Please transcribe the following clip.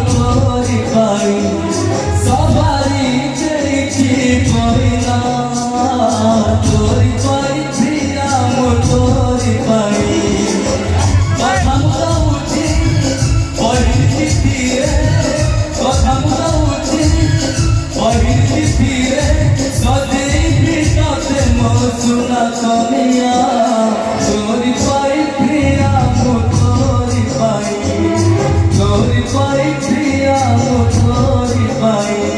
তোরি পাই সবারই চেয়েছি কইনা তোরি পাই প্রিয়াম তোরি পাই কথা মুখি পড়ি ফিরে কথা মুখি পড়ি ফিরে সজেই ভিততে মৌসুনা কমিয়া